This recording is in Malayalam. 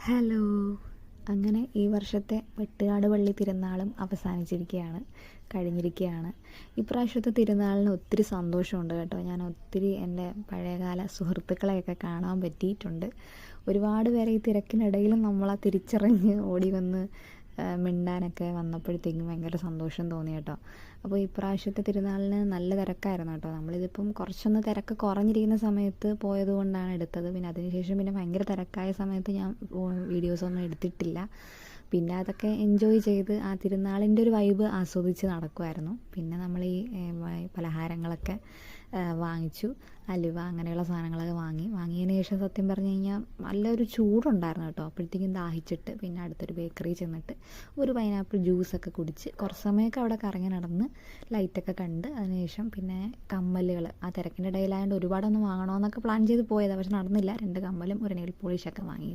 ഹലോ. അങ്ങനെ ഈ വർഷത്തെ വെട്ടുകാട് പള്ളി തിരുനാളും അവസാനിച്ചിരിക്കുകയാണ്, കഴിഞ്ഞിരിക്കുകയാണ്. ഇപ്രാവശ്യത്തെ തിരുനാളിന് ഒത്തിരി സന്തോഷമുണ്ട് കേട്ടോ. ഞാൻ ഒത്തിരി എൻ്റെ പഴയകാല സുഹൃത്തുക്കളെയൊക്കെ കാണാൻ പറ്റിയിട്ടുണ്ട്. ഒരുപാട് പേരെ ഈ തിരക്കിനിടയിലും നമ്മളെ തിരിച്ചറിഞ്ഞ് ഓടി വന്ന് മിണ്ടാനൊക്കെ വന്നപ്പോഴത്തേക്കും ഭയങ്കര സന്തോഷം തോന്നി കേട്ടോ. അപ്പോൾ ഇപ്രാവശ്യത്തെ തിരുനാളിന് നല്ല തിരക്കായിരുന്നു കേട്ടോ. നമ്മളിതിപ്പം കുറച്ചൊന്ന് തിരക്ക് കുറഞ്ഞിരിക്കുന്ന സമയത്ത് പോയതുകൊണ്ടാണ് എടുത്തത്. പിന്നെ അതിനുശേഷം പിന്നെ ഭയങ്കര തിരക്കായ സമയത്ത് ഞാൻ വീഡിയോസൊന്നും എടുത്തിട്ടില്ല. പിന്നെ അതൊക്കെ എൻജോയ് ചെയ്ത് ആ തിരുനാളിൻ്റെ ഒരു വൈബ് ആസ്വദിച്ച് നടക്കുമായിരുന്നു. പിന്നെ നമ്മൾ ഈ പലഹാരങ്ങളൊക്കെ വാങ്ങിച്ചു, അലുവ അങ്ങനെയുള്ള സാധനങ്ങളൊക്കെ വാങ്ങിയതിന് ശേഷം സത്യം പറഞ്ഞു കഴിഞ്ഞാൽ നല്ലൊരു ചൂടുണ്ടായിരുന്നു കേട്ടോ. അപ്പോഴത്തേക്കും ദാഹിച്ചിട്ട് പിന്നെ അടുത്തൊരു ബേക്കറി ചെന്നിട്ട് ഒരു പൈനാപ്പിൾ ജ്യൂസൊക്കെ കുടിച്ച് കുറച്ച് സമയമൊക്കെ അവിടെ കറങ്ങി നടന്ന് ലൈറ്റൊക്കെ കണ്ട് അതിനുശേഷം പിന്നെ കമ്മലുകൾ ആ തിരക്കിൻ്റെ ഇടയിലായതുകൊണ്ട് ഒരുപാടൊന്നും വാങ്ങണമെന്നൊക്കെ പ്ലാൻ ചെയ്ത് പോയതാണ്. പക്ഷെ നടന്നില്ല. 2 കമ്മലും ഒരു നെയിൽ പോളിഷൊക്കെ വാങ്ങി